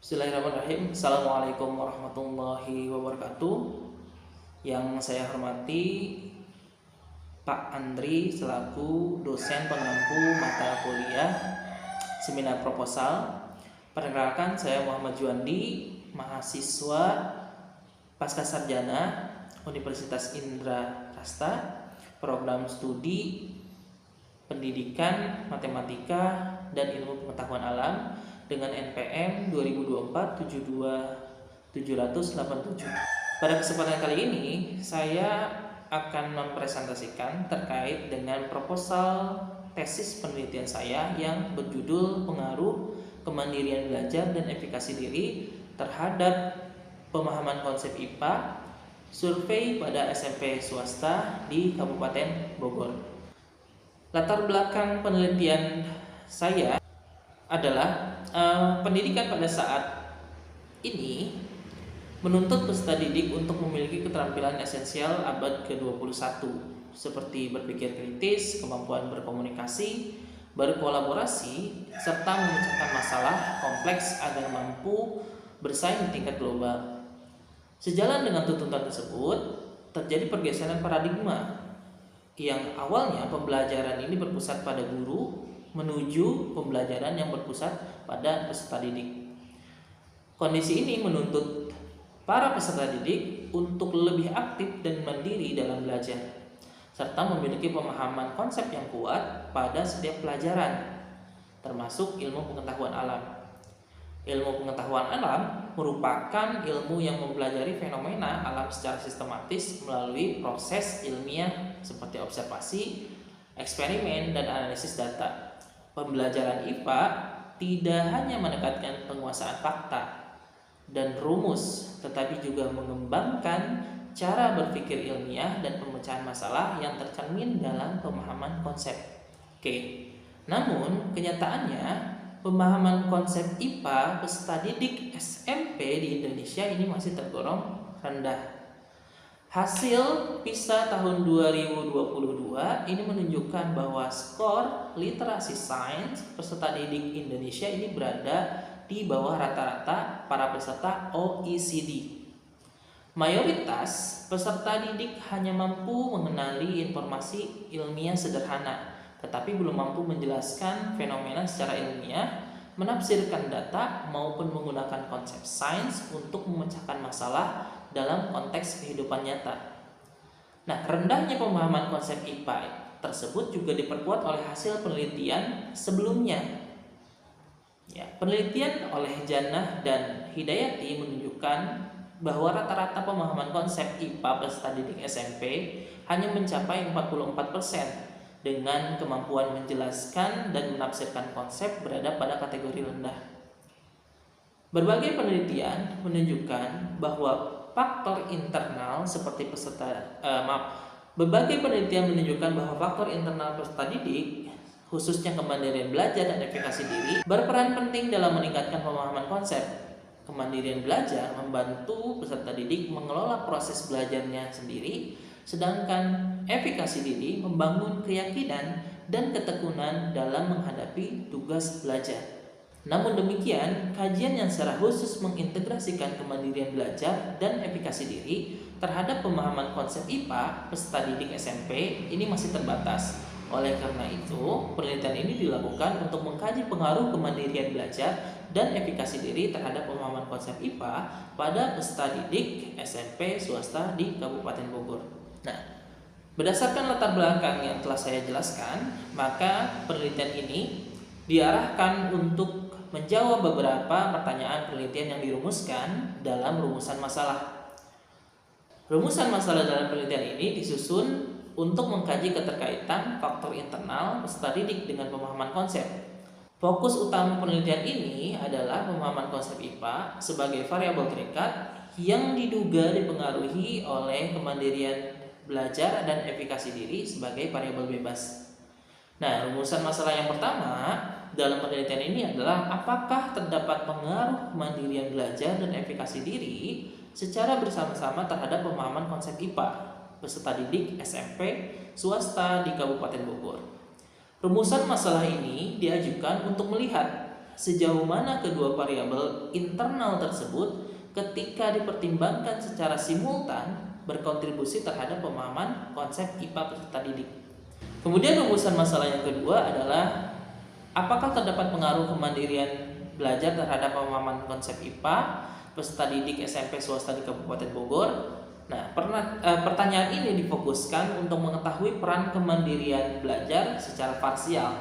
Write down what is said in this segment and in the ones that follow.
Bismillahirrahmanirrahim. Assalamualaikum warahmatullahi wabarakatuh. Yang saya hormati Pak Andri selaku dosen pengampu mata kuliah seminar proposal. Perkenalkan, saya Muhammad Juandi, mahasiswa Pascasarjana Universitas Indraprasta, program studi Pendidikan Matematika dan Ilmu Pengetahuan Alam dengan NPM 2024-72787. Pada kesempatan kali ini, saya akan mempresentasikan terkait dengan proposal tesis penelitian saya yang berjudul Pengaruh Kemandirian Belajar dan Efikasi Diri terhadap Pemahaman Konsep IPA, Survei pada SMP swasta di Kabupaten Bogor. Latar belakang penelitian saya adalah pendidikan pada saat ini menuntut peserta didik untuk memiliki keterampilan esensial abad ke-21 seperti berpikir kritis, kemampuan berkomunikasi, berkolaborasi, serta memecahkan masalah kompleks agar mampu bersaing di tingkat global. Sejalan dengan tuntutan tersebut, terjadi pergeseran paradigma yang awalnya pembelajaran ini berpusat pada guru menuju pembelajaran yang berpusat pada peserta didik. Kondisi ini menuntut para peserta didik untuk lebih aktif dan mandiri dalam belajar, serta memiliki pemahaman konsep yang kuat pada setiap pelajaran, termasuk ilmu pengetahuan alam. Ilmu pengetahuan alam merupakan ilmu yang mempelajari fenomena alam secara sistematis melalui proses ilmiah seperti observasi, eksperimen, dan analisis data. Pembelajaran IPA tidak hanya meningkatkan penguasaan fakta dan rumus, tetapi juga mengembangkan cara berpikir ilmiah dan pemecahan masalah yang tercermin dalam pemahaman konsep. Namun kenyataannya pemahaman konsep IPA peserta didik SMP di Indonesia ini masih tergolong rendah. Hasil PISA tahun 2022 ini menunjukkan bahwa skor literasi sains peserta didik Indonesia ini berada di bawah rata-rata para peserta OECD. Mayoritas peserta didik hanya mampu mengenali informasi ilmiah sederhana, tetapi belum mampu menjelaskan fenomena secara ilmiah, menafsirkan data, maupun menggunakan konsep sains untuk memecahkan masalah dalam konteks kehidupan nyata. Nah, rendahnya pemahaman konsep IPA tersebut juga diperkuat oleh hasil penelitian sebelumnya. Penelitian oleh Jannah dan Hidayati menunjukkan bahwa rata-rata pemahaman konsep IPA peserta didik SMP hanya mencapai 44% dengan kemampuan menjelaskan dan menafsirkan konsep berada pada kategori rendah. Berbagai penelitian menunjukkan bahwa faktor internal seperti berbagai penelitian menunjukkan bahwa faktor internal peserta didik, khususnya kemandirian belajar dan efikasi diri, berperan penting dalam meningkatkan pemahaman konsep. Kemandirian belajar membantu peserta didik mengelola proses belajarnya sendiri, sedangkan efikasi diri membangun keyakinan dan ketekunan dalam menghadapi tugas belajar. Namun demikian, kajian yang secara khusus mengintegrasikan kemandirian belajar dan efikasi diri terhadap pemahaman konsep IPA peserta didik SMP ini masih terbatas. Oleh karena itu, penelitian ini dilakukan untuk mengkaji pengaruh kemandirian belajar dan efikasi diri terhadap pemahaman konsep IPA pada peserta didik SMP swasta di Kabupaten Bogor. Nah, berdasarkan latar belakang yang telah saya jelaskan, maka penelitian ini diarahkan untuk menjawab beberapa pertanyaan penelitian yang dirumuskan dalam rumusan masalah. Rumusan masalah dalam penelitian ini disusun untuk mengkaji keterkaitan faktor internal peserta didik dengan pemahaman konsep. Fokus utama penelitian ini adalah pemahaman konsep IPA sebagai variabel terikat yang diduga dipengaruhi oleh kemandirian belajar dan efikasi diri sebagai variabel bebas. Nah, rumusan masalah yang pertama dalam penelitian ini adalah apakah terdapat pengaruh kemandirian belajar dan efikasi diri secara bersama-sama terhadap pemahaman konsep IPA peserta didik SMP swasta di Kabupaten Bogor. Rumusan masalah ini diajukan untuk melihat sejauh mana kedua variabel internal tersebut ketika dipertimbangkan secara simultan berkontribusi terhadap pemahaman konsep IPA peserta didik. Kemudian rumusan masalah yang kedua adalah apakah terdapat pengaruh kemandirian belajar terhadap pemahaman konsep IPA peserta didik SMP swasta di Kabupaten Bogor? Nah, pertanyaan ini difokuskan untuk mengetahui peran kemandirian belajar secara parsial,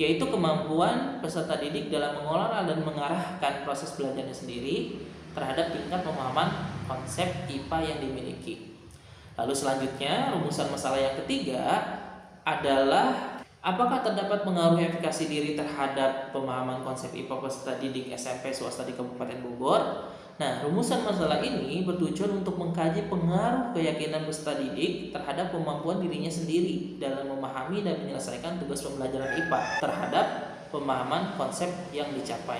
yaitu kemampuan peserta didik dalam mengelola dan mengarahkan proses belajarnya sendiri terhadap tingkat pemahaman konsep IPA yang dimiliki. Lalu selanjutnya, rumusan masalah yang ketiga adalah apakah terdapat pengaruh efikasi diri terhadap pemahaman konsep IPA peserta didik SMP swasta di Kabupaten Bogor? Nah, rumusan masalah ini bertujuan untuk mengkaji pengaruh keyakinan peserta didik terhadap kemampuan dirinya sendiri dalam memahami dan menyelesaikan tugas pembelajaran IPA terhadap pemahaman konsep yang dicapai.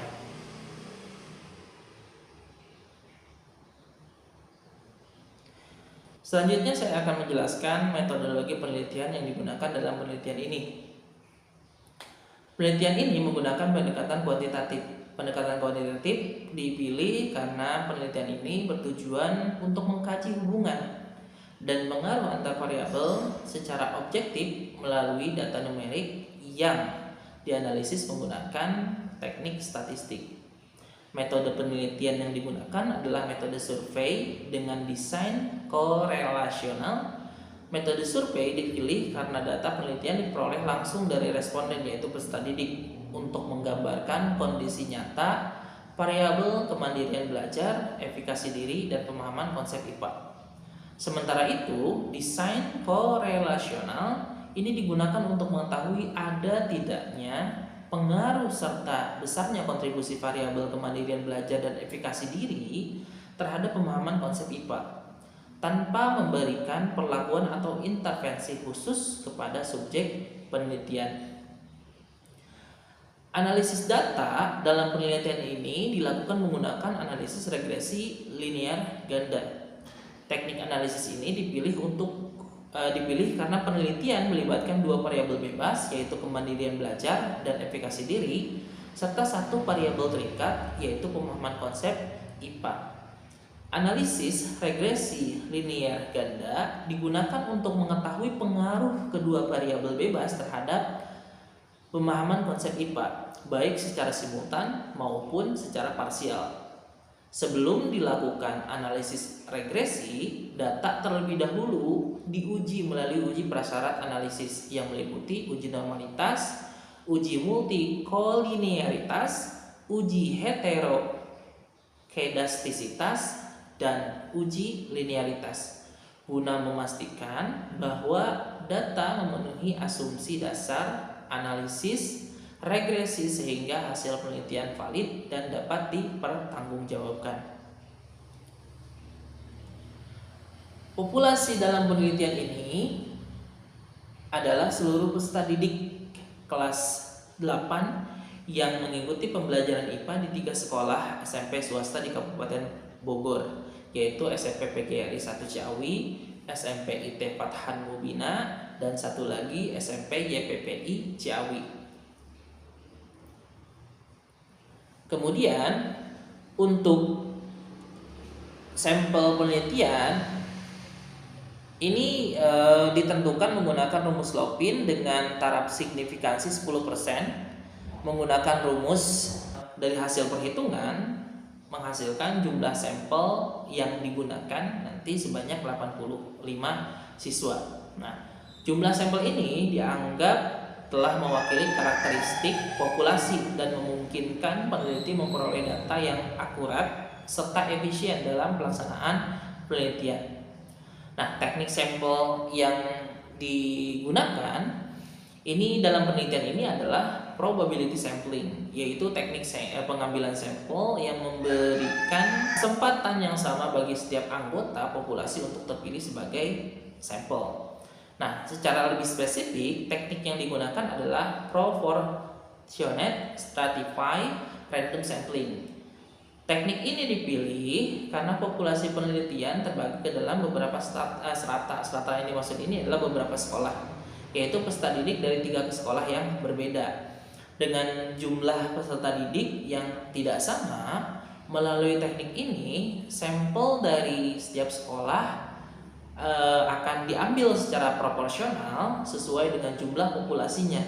Selanjutnya saya akan menjelaskan metodologi penelitian yang digunakan dalam penelitian ini. Penelitian ini menggunakan pendekatan kuantitatif. Pendekatan kuantitatif dipilih karena penelitian ini bertujuan untuk mengkaji hubungan dan pengaruh antar variabel secara objektif melalui data numerik yang dianalisis menggunakan teknik statistik. Metode penelitian yang digunakan adalah metode survei dengan desain korelasional. Metode survei dipilih karena data penelitian diperoleh langsung dari responden, yaitu peserta didik, untuk menggambarkan kondisi nyata variabel kemandirian belajar, efikasi diri, dan pemahaman konsep IPA. Sementara itu, desain korelasional ini digunakan untuk mengetahui ada tidaknya pengaruh serta besarnya kontribusi variabel kemandirian belajar dan efikasi diri terhadap pemahaman konsep IPA tanpa memberikan perlakuan atau intervensi khusus kepada subjek penelitian. Analisis data dalam penelitian ini dilakukan menggunakan analisis regresi linear ganda. Teknik analisis ini dipilih karena penelitian melibatkan dua variabel bebas, yaitu kemandirian belajar dan efikasi diri, serta satu variabel terikat, yaitu pemahaman konsep IPA. Analisis regresi linear ganda digunakan untuk mengetahui pengaruh kedua variabel bebas terhadap pemahaman konsep IPA, baik secara simultan maupun secara parsial. Sebelum dilakukan analisis regresi, data terlebih dahulu diuji melalui uji prasyarat analisis yang meliputi uji normalitas, uji multikolinearitas, uji heterokedastisitas, dan uji linearitas, guna memastikan bahwa data memenuhi asumsi dasar analisis regresi sehingga hasil penelitian valid dan dapat dipertanggungjawabkan. Populasi dalam penelitian ini adalah seluruh peserta didik kelas 8 yang mengikuti pembelajaran IPA di 3 sekolah SMP swasta di Kabupaten Bogor, yaitu SMP PGRI 1 Ciawi, SMP IT Fathan Mubina, dan satu lagi SMP YPPI Ciawi. Kemudian untuk sampel penelitian ini ditentukan menggunakan rumus Lopin dengan taraf signifikansi 10%, menggunakan rumus dari hasil perhitungan menghasilkan jumlah sampel yang digunakan nanti sebanyak 85 siswa. Nah, jumlah sampel ini dianggap telah mewakili karakteristik populasi dan memungkinkan peneliti memperoleh data yang akurat serta efisien dalam pelaksanaan penelitian. Nah, teknik sampel yang digunakan ini dalam penelitian ini adalah probability sampling, yaitu teknik pengambilan sampel yang memberikan kesempatan yang sama bagi setiap anggota populasi untuk terpilih sebagai sampel. Nah, secara lebih spesifik, teknik yang digunakan adalah proportionate stratified random sampling. Teknik ini dipilih karena populasi penelitian terbagi ke dalam beberapa strata. Strata yang dimaksud ini adalah beberapa sekolah, yaitu peserta didik dari 3 sekolah yang berbeda. Dengan jumlah peserta didik yang tidak sama, melalui teknik ini, sampel dari setiap sekolah akan diambil secara proporsional sesuai dengan jumlah populasinya,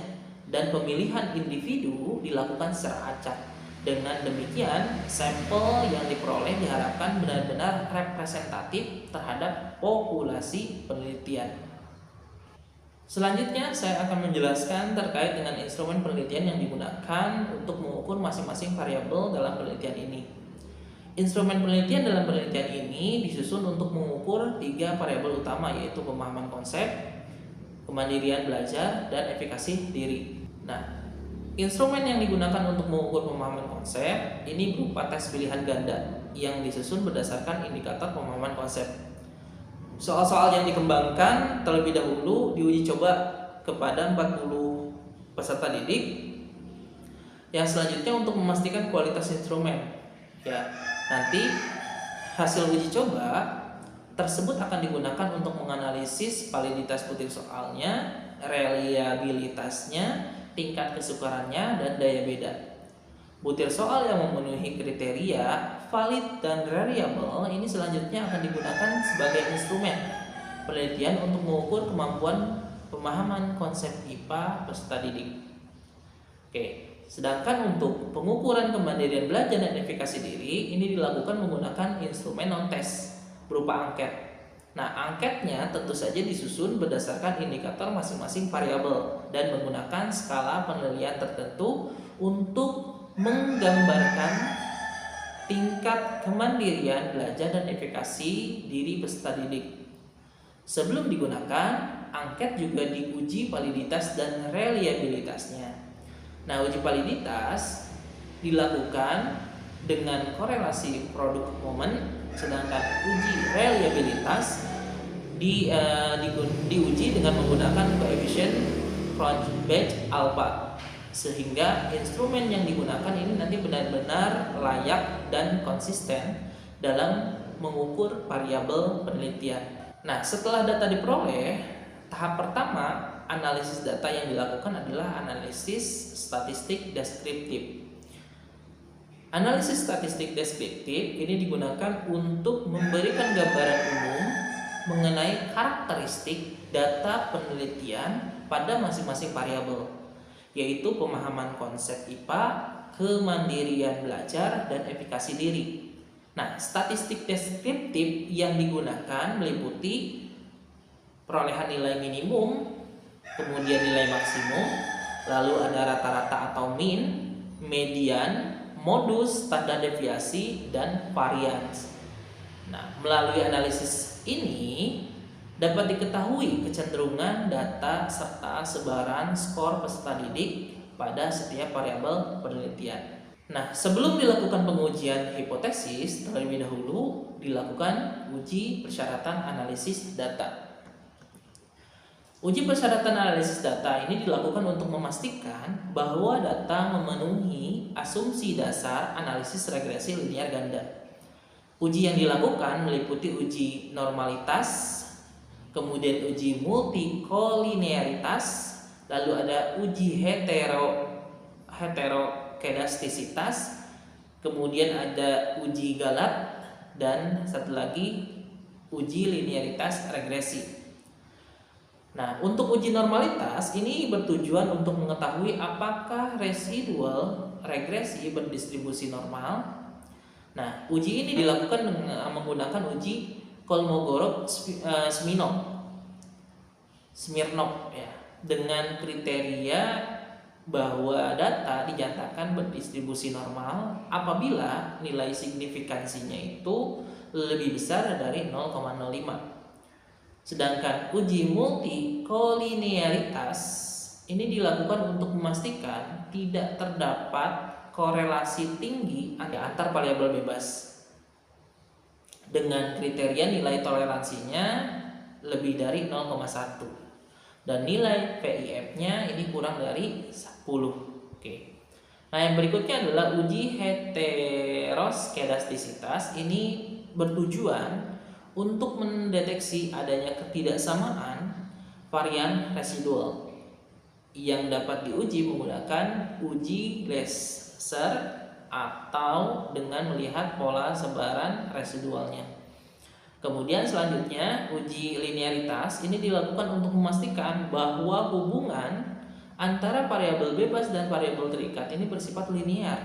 dan pemilihan individu dilakukan secara acak. Dengan demikian, sampel yang diperoleh diharapkan benar-benar representatif terhadap populasi penelitian. Selanjutnya, saya akan menjelaskan terkait dengan instrumen penelitian yang digunakan untuk mengukur masing-masing variabel dalam penelitian ini. Instrumen penelitian dalam penelitian ini disusun untuk mengukur 3 variabel utama, yaitu pemahaman konsep, kemandirian belajar, dan efikasi diri. Nah, instrumen yang digunakan untuk mengukur pemahaman konsep ini berupa tes pilihan ganda yang disusun berdasarkan indikator pemahaman konsep. Soal-soal yang dikembangkan terlebih dahulu diuji coba kepada 40 peserta didik, yang selanjutnya untuk memastikan kualitas instrumen. Ya, nanti hasil uji coba tersebut akan digunakan untuk menganalisis validitas butir soalnya, reliabilitasnya, tingkat kesukarannya, dan daya beda. Butir soal yang memenuhi kriteria valid dan reliable ini selanjutnya akan digunakan sebagai instrumen penelitian untuk mengukur kemampuan pemahaman konsep IPA peserta didik. Oke, sedangkan untuk pengukuran kemandirian belajar dan efikasi diri ini dilakukan menggunakan instrumen non-tes berupa angket. Nah, angketnya tentu saja disusun berdasarkan indikator masing-masing variabel dan menggunakan skala penilaian tertentu untuk menggambarkan tingkat kemandirian belajar dan efikasi diri peserta didik. Sebelum digunakan, angket juga diuji validitas dan reliabilitasnya. Nah, uji validitas dilakukan dengan korelasi produk momen, sedangkan uji reliabilitas diuji dengan menggunakan koefisien Cronbach alpha, sehingga instrumen yang digunakan ini nanti benar-benar layak dan konsisten dalam mengukur variabel penelitian. Nah, setelah data diperoleh, tahap pertama analisis data yang dilakukan adalah analisis statistik deskriptif. Analisis statistik deskriptif ini digunakan untuk memberikan gambaran umum mengenai karakteristik data penelitian pada masing-masing variabel, yaitu pemahaman konsep IPA, kemandirian belajar, dan efikasi diri. Nah, statistik deskriptif yang digunakan meliputi perolehan nilai minimum, kemudian nilai maksimum, lalu ada rata-rata atau mean, median, modus, standar deviasi, dan varians. Nah, melalui analisis ini dapat diketahui kecenderungan data serta sebaran skor peserta didik pada setiap variabel penelitian. Nah, sebelum dilakukan pengujian hipotesis, terlebih dahulu dilakukan uji persyaratan analisis data. Uji persyaratan analisis data ini dilakukan untuk memastikan bahwa data memenuhi asumsi dasar analisis regresi linear ganda. Uji yang dilakukan meliputi uji normalitas, kemudian uji multikolinearitas, lalu ada uji heterokedastisitas, kemudian ada uji Galat, dan satu lagi uji linearitas regresi. Nah, untuk uji normalitas ini bertujuan untuk mengetahui apakah residual regresi berdistribusi normal. Nah, uji ini dilakukan dengan menggunakan uji Kolmogorov-Smirnov ya, dengan kriteria bahwa data dinyatakan berdistribusi normal apabila nilai signifikansinya itu lebih besar dari 0,05. Sedangkan uji multikolinearitas ini dilakukan untuk memastikan tidak terdapat korelasi tinggi antar variabel bebas dengan kriteria nilai toleransinya lebih dari 0,1 dan nilai VIF-nya ini kurang dari 10. Oke. Nah, yang berikutnya adalah uji heteroskedastisitas. Ini bertujuan untuk mendeteksi adanya ketidaksamaan varian residual. yang dapat diuji menggunakan uji laser atau dengan melihat pola sebaran residualnya. Kemudian selanjutnya uji linearitas ini dilakukan untuk memastikan bahwa hubungan antara variabel bebas dan variabel terikat ini bersifat linear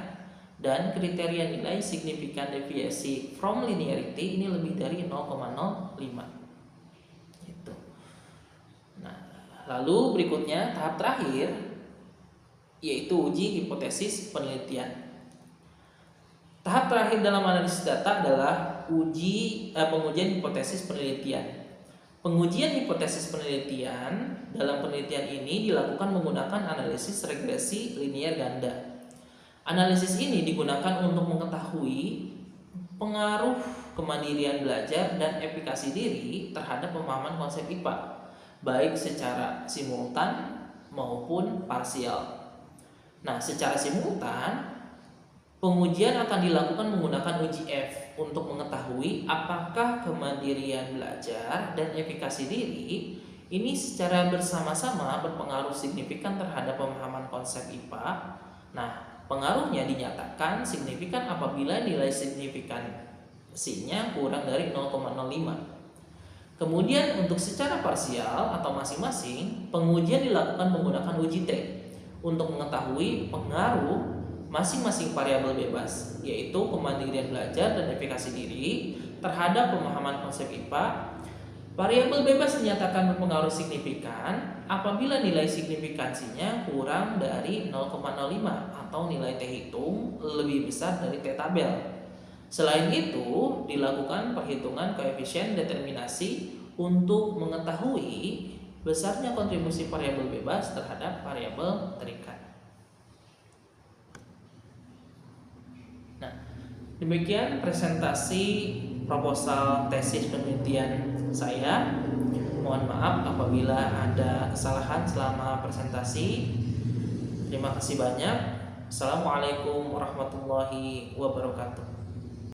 dan kriteria nilai signifikan deviasi from linearity ini lebih dari 0,05. Gitu. Nah, lalu berikutnya tahap terakhir yaitu uji hipotesis penelitian. Tahap terakhir dalam analisis data adalah pengujian hipotesis penelitian. Pengujian hipotesis penelitian dalam penelitian ini dilakukan menggunakan analisis regresi linear ganda. Analisis ini digunakan untuk mengetahui pengaruh kemandirian belajar dan efikasi diri terhadap pemahaman konsep IPA, baik secara simultan maupun parsial. Nah, secara simultan pengujian akan dilakukan menggunakan uji F untuk mengetahui apakah kemandirian belajar dan efikasi diri ini secara bersama-sama berpengaruh signifikan terhadap pemahaman konsep IPA. Nah, pengaruhnya dinyatakan signifikan apabila nilai signifikansinya kurang dari 0,05. Kemudian untuk secara parsial atau masing-masing, pengujian dilakukan menggunakan uji T untuk mengetahui pengaruh masing-masing variabel bebas, yaitu kemandirian belajar dan efikasi diri terhadap pemahaman konsep IPA. Variabel bebas dinyatakan berpengaruh signifikan apabila nilai signifikansinya kurang dari 0,05 atau nilai T hitung lebih besar dari T tabel. Selain itu, dilakukan perhitungan koefisien determinasi untuk mengetahui besarnya kontribusi variabel bebas terhadap variabel terikat. Demikian presentasi proposal tesis penelitian saya. Mohon maaf apabila ada kesalahan selama presentasi. Terima kasih banyak. Assalamualaikum warahmatullahi wabarakatuh.